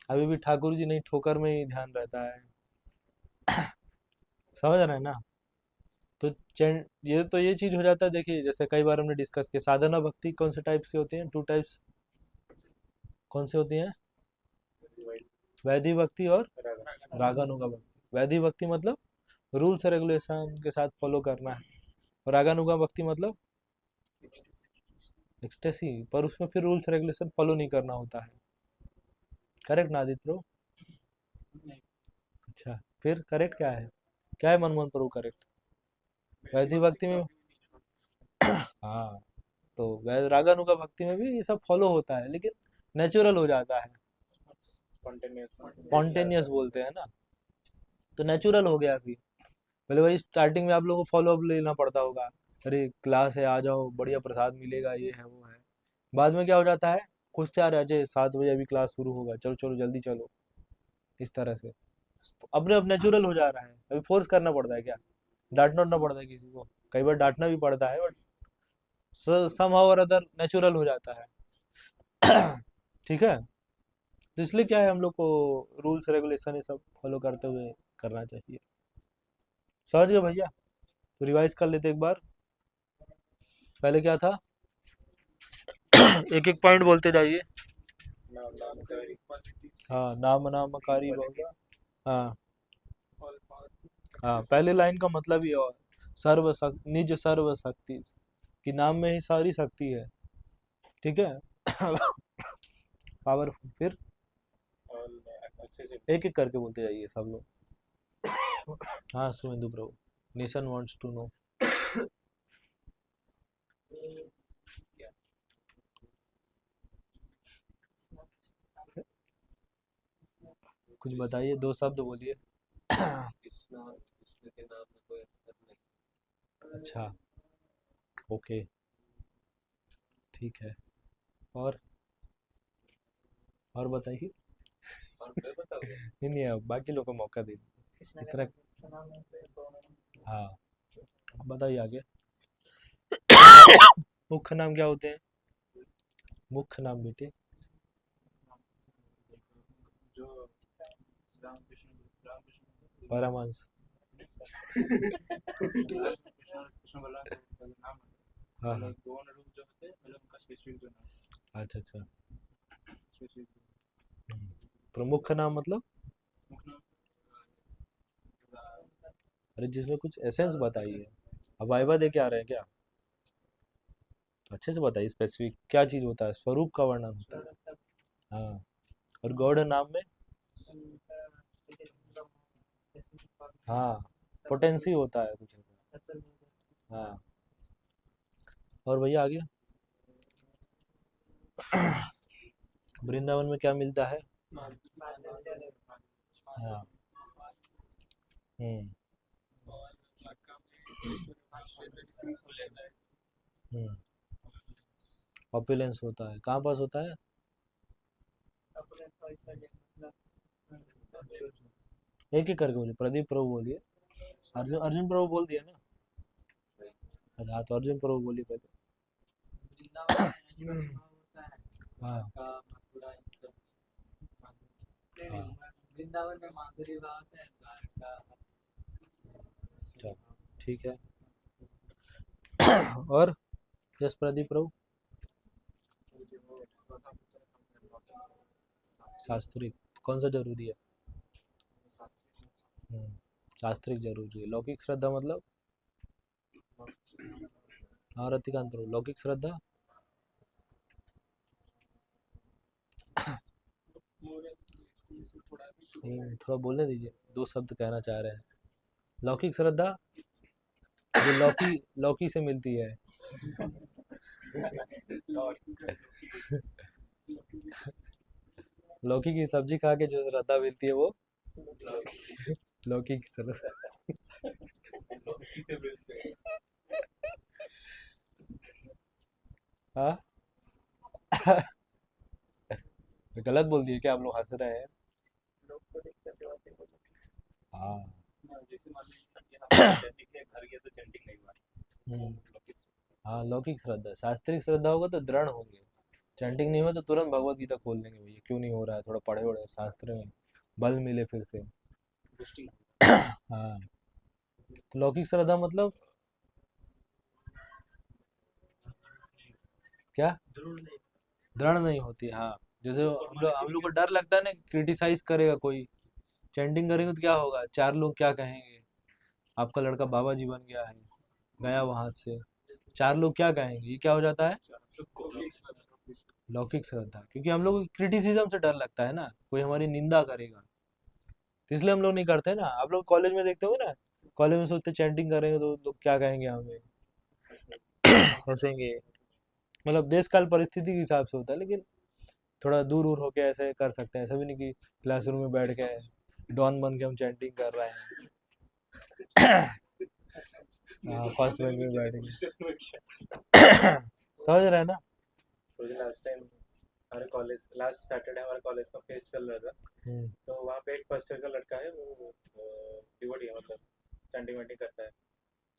अभी भी ठाकुर जी नहीं, ठोकर में ही ध्यान रहता है, समझ रहे हैं ना? तो ये तो ये चीज हो जाता है, देखिए जैसे कई बार हमने डिस्कस किया, साधना भक्ति कौन से टाइप्स की होती है, 2 टाइप्स, कौन से होती हैं? वैदिक भक्ति और रागानुगा भक्ति। वैदिक भक्ति मतलब रूल्स रेगुलेशन के साथ फॉलो करना है, और रागानुगा भक्ति मतलब एक्सटेसी, पर उसमें फिर रूल्स रेगुलेशन फॉलो नहीं करना होता है, करेक्ट ना आदित्य ब्रो? अच्छा, फिर करेक्ट क्या है, क्या है मनमोहन प्रभु करेक्ट? वैदिक भक्ति में, हाँ, तो रागानुगा भक्ति में भी ये सब फॉलो होता है, लेकिन नेचुरल हो जाता है, स्पॉन्टेनियस बोलते हैं ना, तो नेचुरल हो गया अभी। पहले वही स्टार्टिंग में आप लोगों को फॉलो अप लेना पड़ता होगा, अरे क्लास है आ जाओ, बढ़िया प्रसाद मिलेगा, ये है वो है, बाद में क्या हो जाता है, खुद से आ रहे अजय 7 बजे अभी क्लास शुरू होगा, चलो चलो जल्दी चलो, इस तरह से अपने अब नेचुरल हो जा रहा है, अभी फोर्स करना पड़ता है क्या, डांटना उठना पड़ता है किसी को, कई बार डांटना भी पड़ता है, बट समहाउ और अदर नेचुरल हो जाता है, ठीक है? तो इसलिए क्या है, हम लोग को रूल्स रेगुलेशन ये सब फॉलो करते हुए करना चाहिए, समझ गए भैया? तो रिवाइज कर लेते एक बार, पहले क्या था, एक एक पॉइंट बोलते जाइए। नाम नामकारी हाँ, नाम नामकारी बहुधा, हाँ All power, हाँ, access, पहले लाइन का मतलब ही और सर्व निज सर्व शक्ति, कि नाम में ही सारी शक्ति है, ठीक है? पावरफुल, फिर all accessible एक एक करके बोलते जाइए सब लोग। हाँ सुमेंदु प्रभु, नेशन वांट्स टू नो। कुछ बताइए, 2 शब्द बोलिए। कृष्णा और कृष्ण के नाम में कोई अंतर नहीं। अच्छा, ओके, ठीक है। और और बताइए। और मैं बताऊँ नहीं नहीं, अब बाकी लोग को मौका दे इतना। हाँ, अब बताइए आगे। मुख्य नाम क्या होते हैं? मुख्य नाम बेटे। जो रामकृष्ण परमहंस। कृष्ण बलराम का नाम है। हाँ मतलब हाँ। गौण रूप जो होते हैं मतलब उनका स्पेसिफिक जो नाम अच्छा अच्छा। स्पेसिफिक प्रमुख नाम मतलब? मुख्य अरे जिसमें कुछ एसेंस बताइए। अब वाइवा दे के आ रहे हैं क्या? तो अच्छे से बताइए स्पेसिफिक क्या चीज़ होता है, स्वरूप का वर्णन होता है। हाँ। और गौड़ नाम में? हाँ, पोटेंसी होता है कुछ ऐसा। हाँ। और भैया आगे। वृंदावन में क्या मिलता है? हाँ। हम्म। और लंका में श्री लेता है। हम्म। ऑपुलेंस होता है, कहाँ पास होता है? एक एक करके बोलिए, प्रदीप प्रभु बोलिए। अर्जुन अर्जुन प्रभु बोल दिया ना? अच्छा हाँ, तो अर्जुन प्रभु बोलिए पहले। वृंदावन में ऐश्वर्य भाव होता है। हाँ द्वारका, मथुरा, इन सब हाँ। वृंदावन में माधुरी भाव होता है। द्वारका चलो ठीक है। और यश प्रदीप प्रभु। शास्त्रिक कौन सा जरूरी है? हम्म, शास्त्रिक जरूरी है। लौकिक श्रद्धा मतलब? हाँ रतिकांत प्रभु, लौकिक श्रद्धा। थोड़ा बोलने दीजिए, दो शब्द कहना चाह रहे हैं। लौकिक श्रद्धा जो लौकी लौकी से मिलती है। लौकी की सब्जी खा के जो श्रद्धा मिलती है वो लौकी की श्रद्धा। से मिलते हैं। हाँ। गलत बोल दिए क्या? आप लोग हंस रहे हैं। हाँ। जैसे मान लीजिए यहाँ चंडिक के घर गया तो चंडिक नहीं हुआ हम्म, हाँ लौकिक श्रद्धा। शास्त्रिक श्रद्धा होगा तो दृढ़ होंगे। चैंटिंग नहीं हुआ तो तुरंत भगवत गीता खोल लेंगे, भैया क्यों नहीं हो रहा है, थोड़ा पढ़े वढ़े शास्त्र में बल मिले फिर से। दृष्टि हाँ। तो लौकिक श्रद्धा मतलब क्या? दृढ़ नहीं होती। हाँ, जैसे हम लोग को डर लगता है ना, क्रिटिसाइज करेगा कोई। चैंटिंग करेंगे तो क्या होगा, चार लोग क्या कहेंगे, आपका लड़का बाबा जी बन गया है, गया वहां से, चार लोग क्या कहेंगे, ये क्या हो जाता है? लौकिक श्रद्धा। क्योंकि हम लोग को क्रिटिसिज्म से डर लगता है ना, कोई हमारी निंदा करेगा, तो इसलिए हम लोग नहीं करते ना। आप लोग कॉलेज में देखते हो ना, कॉलेज में सोचते चैंटिंग करेंगे तो लोग क्या कहेंगे हमें, हंसेंगे। मतलब देश काल परिस्थिति के हिसाब से होता है, लेकिन थोड़ा दूर दूर होके ऐसे कर सकते हैं। ऐसा भी नहीं कि क्लासरूम में बैठ के डॉन बन के हम चैंटिंग कर रहे हैं। हाँ, फर्स्ट बेंच में बैठेंगे। समझ रहे हैं ना? लास्ट टाइम हमारे कॉलेज लास्ट सैटरडे हमारे कॉलेज का फेस्ट चल रहा था। हम्म, तो वहाँ पे एक फर्स्ट ईयर का लड़का है वो डिवोटी है मतलब चैंटिंग वैंटिंग करता है।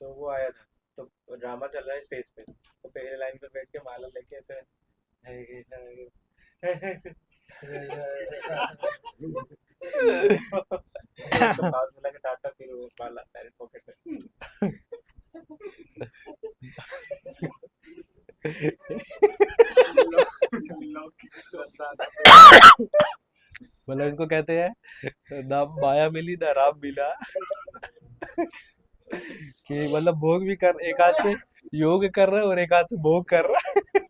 तो वो आया था तो ड्रामा चल रहा है स्टेज पे। तो पहले लाइन पे बैठ के माला लेके ऐसे हरे कृष्णा हरे कृष्णा उसको पास में लगे टाटा फिर वो माला डायरेक्ट पॉकेट में। मतलब इनको कहते हैं ना माया मिली ना राम मिला। कि मतलब भोग भी कर, एक हाथ से योग कर रहा है और एक हाथ से भोग कर रहा है।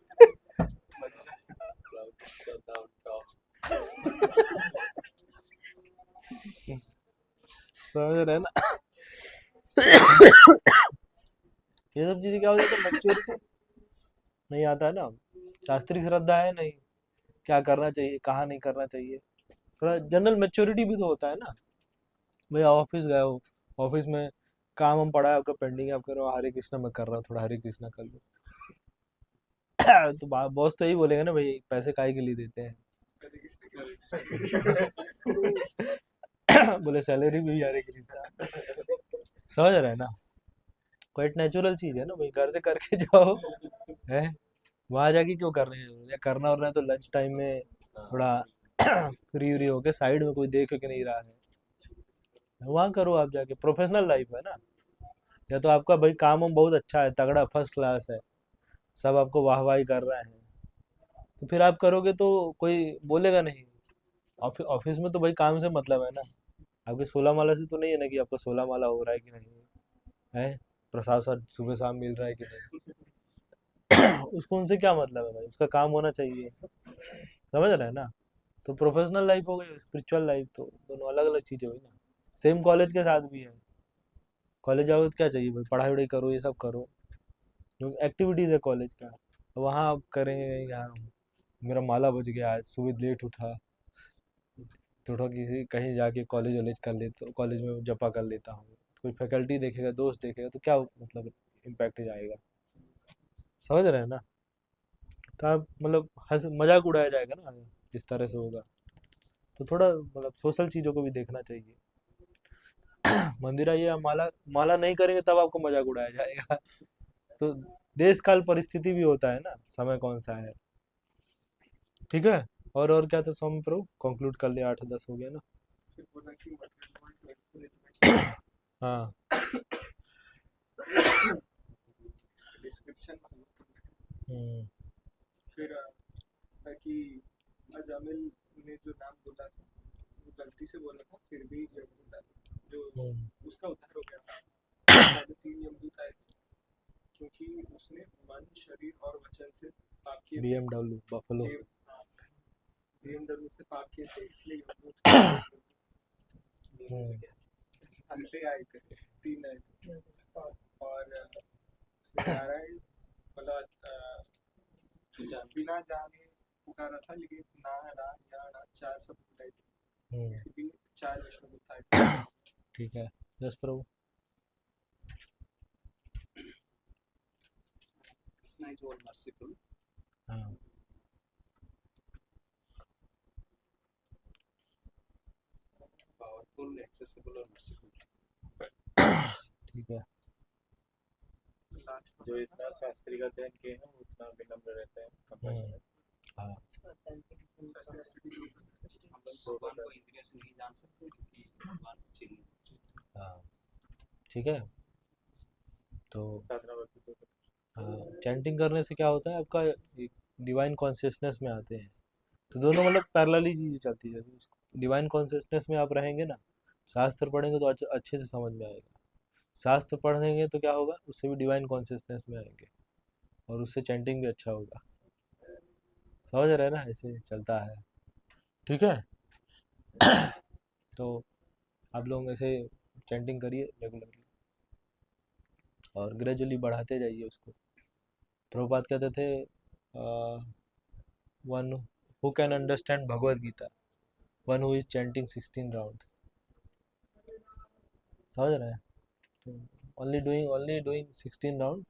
समझ रहे हैं ना? ये सब चीजें क्या हो जाता है, मैच्योरिटी नहीं आता है ना। शास्त्रीय श्रद्धा है नहीं, क्या करना चाहिए कहाँ नहीं करना चाहिए, थोड़ा जनरल मैच्योरिटी भी तो होता है ना। भाई ऑफिस गए हो, ऑफिस में काम हम पड़ा है आपका पेंडिंग है, आप कह रहे हो हरे कृष्णा मैं कर रहा हूँ, थोड़ा हरे कृष्णा कर लो। तो बॉस तो यही बोलेगा ना भाई, पैसे काहे के लिए देते हैं। पहले किसने किया? बोले सैलरी भी यार एक रिश्ता, समझ रहे हैं ना। क्वाइट नेचुरल चीज है ना भाई, घर से करके जाओ है, वहां जाके क्यों कर रहे हैं, या करना हो रहा है तो लंच टाइम में थोड़ा फ्री व्री होके साइड में कोई देख के नहीं रहा है, वहाँ करो आप जाके, प्रोफेशनल लाइफ है ना। या तो आपका भाई काम वाम बहुत अच्छा है, तगड़ा फर्स्ट क्लास है, सब आपको वाह वाही कर रहे हैं, तो फिर आप करोगे तो कोई बोलेगा नहीं। ऑफिस ऑफिस में तो भाई काम से मतलब है ना, आपके 16 माला से तो नहीं है ना कि आपका 16 माला हो रहा है कि नहीं है, प्रसाद साथ सुबह शाम मिल रहा है कि नहीं। उसको उनसे क्या मतलब है भाई, उसका काम होना चाहिए, समझ रहे हैं ना। तो प्रोफेशनल लाइफ हो गई, स्पिरिचुअल लाइफ, तो दोनों अलग अलग चीज़ें हुई ना। सेम कॉलेज के साथ भी है, कॉलेज जाओ तो क्या चाहिए भाई, पढ़ाई वढ़ाई करो, ये सब करो, जो एक्टिविटीज़ है कॉलेज का, वहाँ आप करेंगे यार, मेरा माला बज गया आज सुबह लेट उठा, थोड़ा किसी कहीं जाके कॉलेज वॉलेज कर लेता, कॉलेज में जपा कर लेता हूँ, कोई फैकल्टी देखेगा, दोस्त देखेगा, तो क्या मतलब इम्पैक्ट जाएगा, समझ रहे हैं ना। तो आप मतलब हंस मजाक उड़ाया जाएगा ना इस तरह से होगा, तो थोड़ा मतलब सोशल चीज़ों को भी देखना चाहिए। मंदिर आइए, आप माला माला नहीं करेंगे तब आपको मजाक उड़ाया जाएगा। तो देश काल परिस्थिति भी होता है ना, समय कौन सा है, ठीक है। और क्या था स्वामी प्रभु, कंक्लूड कर लिया, 8-10 हो गया ना। फिर बोला कि मैनेजमेंट हाँ। डिस्क्रिप्शन हम्म, फिर कि अजामिल ने जो नाम बोला था वो गलती से बोला था, फिर भी यमदूत जो हम्म, उसका उद्धार हो गया था। पहले 3 यमदूत आए थे क्योंकि उसने मन, शरीर और वचन से पाप किए थे। BMW buffalo. BMW से पाप किए थे, इसलिए यमदूत हंसते आए थे, 3 आए थे। और उसने नारायण मतलब बिना जाने पुकारा था, लेकिन ना ना या ना 4 सब बुलाए थे, इसीलिए 4 विष्णुदूत आए थे। ठीक है, yes Prabhu. Krishna is all merciful, हाँ, powerful, accessible और merciful. ठीक है। लास्ट जो इतना शास्त्री का अध्ययन किए हैं वो उतना विनम्र रहते हैं, compassionate। हाँ, हम लोग भगवान को इंद्रिय से नहीं जान सकते क्योंकि भगवान चिन्ह। हाँ, ठीक है। तो साधना भक्ति तो हाँ, चैंटिंग करने से क्या होता है, आपका एक डिवाइन कॉन्शियसनेस में आते हैं, तो दोनों मतलब पैरेलली चीज़ें चलती है। डिवाइन कॉन्शियसनेस में आप रहेंगे ना, शास्त्र पढ़ेंगे तो अच्छे से समझ में आएगा, शास्त्र पढ़ेंगे तो क्या होगा, उससे भी डिवाइन कॉन्शियसनेस में आएंगे, और उससे चैंटिंग भी अच्छा होगा, समझ रहे हैं ना, ऐसे चलता है, ठीक है। तो आप लोग ऐसे चैंटिंग करिए रेगुलरली, और ग्रेजुअली बढ़ाते जाइए उसको। प्रभुपाद कहते थे, one who can understand Bhagavad Gita, one who is chanting 16 round, समझ रहे हैं। तो only doing 16 round,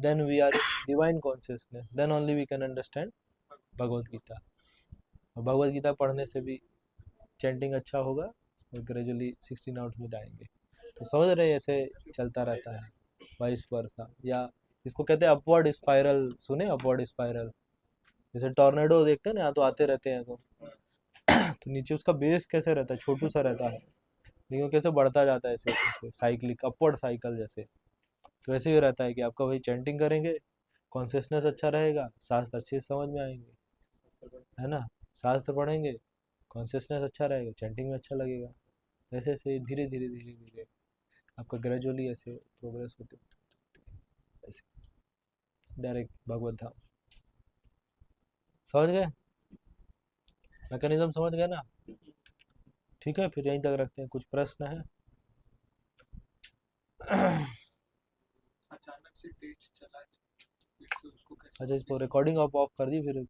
then we are in divine consciousness, then only we can understand Bhagavad Gita. और भगवद गीता पढ़ने से भी चैंटिंग अच्छा होगा, और ग्रेजुअली 16 राउंड में जाएंगे, तो समझ रहे हैं, ऐसे चलता रहता है, वाइस वर्सा, या इसको कहते हैं अपवर्ड स्पाइरल, सुने अपवर्ड स्पाइरल, जैसे टॉर्नेडो देखते हैं ना, यहाँ तो आते रहते हैं, तो नीचे उसका बेस कैसे रहता है, छोटू सा रहता है, लेकिन वो कैसे बढ़ता जाता है ऐसे साइक्लिक अपवर्ड साइकिल जैसे। तो ऐसे ही रहता है कि आपका भाई चैंटिंग करेंगे, कॉन्शियसनेस अच्छा रहेगा, शास्त्र अच्छे से समझ में आएंगे, है ना। शास्त्र पढ़ेंगे, कॉन्शियसनेस अच्छा रहेगा, चैंटिंग में अच्छा लगेगा, ऐसे ऐसे धीरे धीरे धीरे धीरे आपका ग्रेजुअली ऐसे प्रोग्रेस होते होते ऐसे डायरेक्ट भगवत धाम, समझ गए, मैकेनिज्म समझ गए ना। ठीक है, फिर यहीं तक रखते हैं, कुछ प्रश्न है। अचानक से तेज चला, फिर से उसको कैसे अच्छा, इसको रिकॉर्डिंग आप ऑफ कर दी, फिर